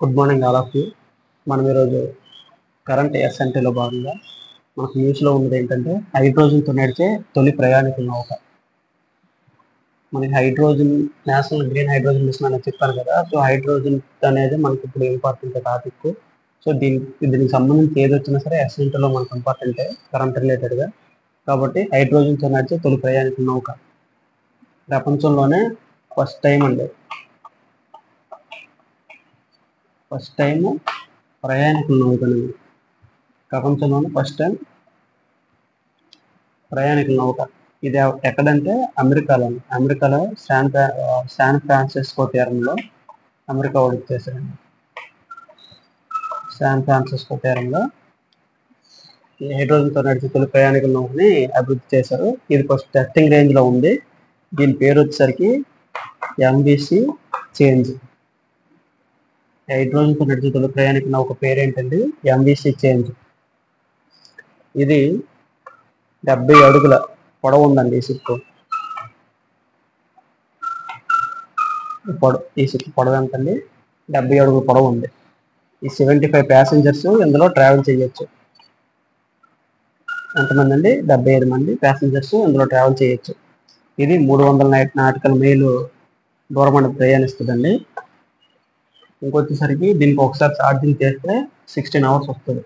Good morning all of you. మనం ఈరోజు current ఎస్ఎన్టీలో భాగంగా మనకు న్యూస్లో ఉన్నది ఏంటంటే హైడ్రోజన్తో నడిచే తొలి ప్రయాణికుల నౌక. మనకి hydrogen national green hydrogen mission అనేది చెప్పాను కదా. సో హైడ్రోజన్ అనేది మనకి ఇప్పుడు ఇంపార్టెంట్ టాపిక్. సో దీనికి సంబంధించి ఏది వచ్చినా సరే ఎస్ఎన్టీలో మనకు ఇంపార్టెంటే కరెంట్ రిలేటెడ్గా. కాబట్టి హైడ్రోజన్తో నడిచే తొలి ప్రయాణికుల నౌక ప్రపంచంలోనే ఫస్ట్ టైం ప్రయాణికుల నౌకని ప్రపంచంలోనే ఫస్ట్ టైం ప్రయాణికుల నౌక. ఇది ఎక్కడంటే అమెరికాలో శాన్ ఫ్రాన్సిస్కో తీరంలో అమెరికా వాడికి చేశారండి. శాన్ ఫ్రాన్సిస్కో తీరంలో హైడ్రోజన్తో నడిచే తొలి ప్రయాణికుల నౌకని అభివృద్ధి చేశారు. ఇది ఫస్ట్ టెస్టింగ్ రేంజ్లో ఉంది. దీని పేరు వచ్చేసరికి ఎంవిసి చేంజ్. హైడ్రోజన్తో నడిచే తొలి ప్రయాణికుల నౌక పేరేంటండి? MVC change. ఇది 70 అడుగుల పొడవు ఉందండి. ఈ షిప్ పొడవు ఎంతండి? 70 అడుగుల పొడవు ఉంది. ఈ 75 ప్యాసింజర్స్ ఇందులో ట్రావెల్ చేయొచ్చు. ఎంతమంది అండి? 75 మంది ప్యాసింజర్స్ ఇందులో ట్రావెల్ చేయొచ్చు. ఇది 300 నాటికల్ మైలు దూరం అనేది ప్రయాణిస్తుందండి. ఇంకొచ్చేసరికి దీనికి ఒకసారి ఛార్జింగ్ చేస్తే 16 అవర్స్ వస్తుంది,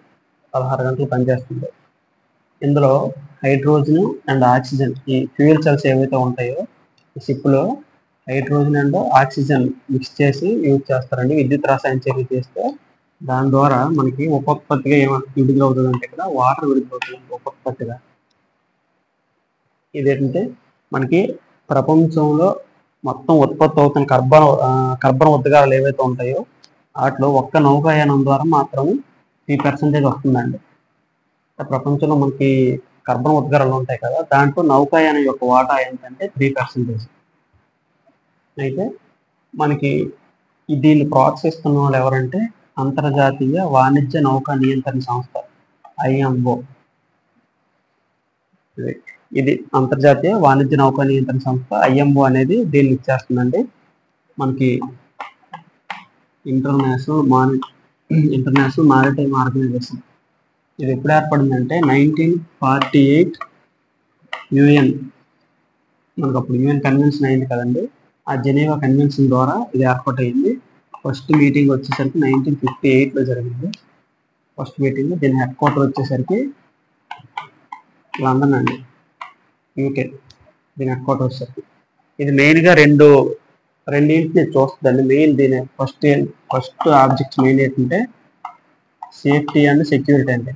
16 గంటలు పనిచేస్తుంది. ఇందులో హైడ్రోజన్ అండ్ ఆక్సిజన్, ఈ ఫ్యూయల్ సెల్స్ ఏవైతే ఉంటాయో ఈ షిప్లో హైడ్రోజన్ అండ్ ఆక్సిజన్ మిక్స్ చేసి యూజ్ చేస్తారండి. విద్యుత్ రసాయన చర్య చేస్తే దాని ద్వారా మనకి ఉపోత్పత్తిగా విడుదలవుతుంది అంటే ఇక్కడ వాటర్ విడుదలవుతుంది ఉపోత్పత్తిగా. ఇదేంటంటే మనకి ప్రపంచంలో మొత్తం ఉత్పత్తి అవుతున్న కర్బన ఉద్గారాలు ఏవైతే ఉంటాయో వాటిలో ఒక్క నౌకాయానం ద్వారా మాత్రం 3% వస్తుందండి. ప్రపంచంలో మనకి కర్బన ఉద్గారాలు ఉంటాయి కదా, దాంట్లో నౌకాయానం యొక్క వాటా ఏంటంటే 3%. అయితే మనకి దీన్ని ప్రోత్సహిస్తున్న వాళ్ళు ఎవరంటే అంతర్జాతీయ వాణిజ్య నౌకా నియంత్రణ సంస్థ IMO. ఇది అంతర్జాతీయ వాణిజ్య నౌకా నియంత్రణ సంస్థ IMO అనేది దీన్ని ఇచ్చేస్తుందండి. మనకి ఇంటర్నేషనల్ మారిటైమ్ ఆర్గనైజేషన్ ఇది ఎప్పుడు ఏర్పడిందంటే 1948 UN. మనకు అప్పుడు UN కన్వెన్షన్ అయింది కదండి. ఆ జెనీవా కన్వెన్షన్ ద్వారా ఇది ఏర్పాటైంది. ఫస్ట్ మీటింగ్ వచ్చేసరికి 1958లో జరిగింది. First meeting. దీని హెడ్ క్వార్టర్ వచ్చేసరికి లండన్ అండి, UK. దీని హెడ్ క్వార్టర్ వచ్చేసరికి ఇది మెయిన్గా రెండింటిని చూస్తుందండి. మెయిన్ దీని ఫస్ట్ ఆబ్జెక్ట్స్ మెయిన్ ఏంటంటే సేఫ్టీ అండ్ సెక్యూరిటీ అండి.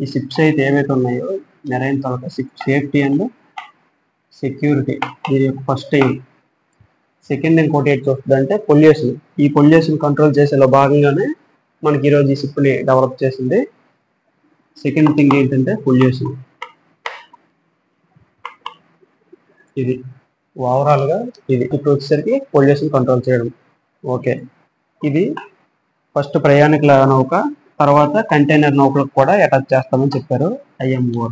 ఈ షిప్స్ అయితే ఏవైతే ఉన్నాయో మెరైన్ తర్వాత సేఫ్టీ అండ్ సెక్యూరిటీ దీని యొక్క ఫస్ట్ ఎయిమ్. సెకండ్ ఇంకోటి ఏంటి చూస్తుందంటే పొల్యూషన్. ఈ పొల్యూషన్ కంట్రోల్ చేసేలో భాగంగానే మనకి ఈరోజు ఈ షిప్ని డెవలప్ చేసింది. సెకండ్ థింగ్ ఏంటంటే పొల్యూషన్. ఇది ఓవరాల్గా ఇది ఇప్పుడు వచ్చేసరికి పొల్యూషన్ కంట్రోల్ చేయడం. ఓకే, ఇది ఫస్ట్ ప్రయాణికుల నౌక, తర్వాత కంటైనర్ నౌకలకు కూడా అటాచ్ చేస్తామని చెప్పారు IMO.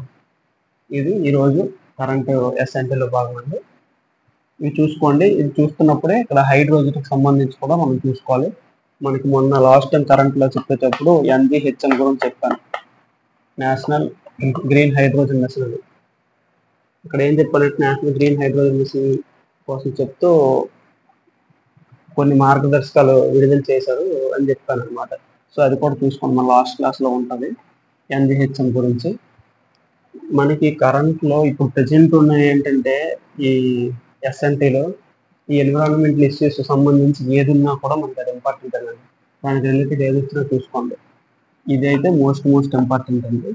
ఇది ఈరోజు కరెంటు ఎస్ఎన్టీలో భాగం అండి. ఇవి చూసుకోండి. ఇది చూస్తున్నప్పుడే ఇక్కడ హైడ్రోజన్కి సంబంధించి కూడా మనం చూసుకోవాలి. మనకి మొన్న లాస్ట్ టైం కరెంట్లో చెప్పేటప్పుడు NGHM గురించి చెప్పాను, నేషనల్ గ్రీన్ హైడ్రోజన్ మిషన్ అని. ఇక్కడ ఏం చెప్పాలంటే నేషనల్ గ్రీన్ హైడ్రోజన్ మిషన్ కోసం చెప్తూ కొన్ని మార్గదర్శకాలు విడుదల చేశారు అని చెప్పాను అనమాట. సో అది కూడా చూసుకోండి, మన లాస్ట్ క్లాస్లో ఉంటుంది NGHM గురించి. మనకి కరెంట్లో ఇప్పుడు ప్రజెంట్ ఉన్నది ఏంటంటే ఈ ఎస్ఎన్టీలో ఈ ఎన్విరాన్మెంటల్ ఇష్యూస్ సంబంధించి ఏది ఉన్నా కూడా మనకి అది ఇంపార్టెంట్ అండి. దానికి రిలేటెడ్ ఏది వచ్చినా చూసుకోండి. ఇదైతే మోస్ట్ ఇంపార్టెంట్ అండి.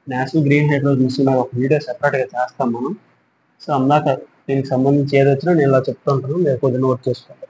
నేషనల్ గ్రీన్ హైడ్రోజన్ మిషన్ ఒక వీడియో సెపరేట్గా చేస్తాం మనం. సో అందాక దీనికి సంబంధించి ఏది వచ్చినా నేను ఇలా చెప్తూ ఉంటాను, మీరు కొద్దిగా నోట్ చేసుకోండి.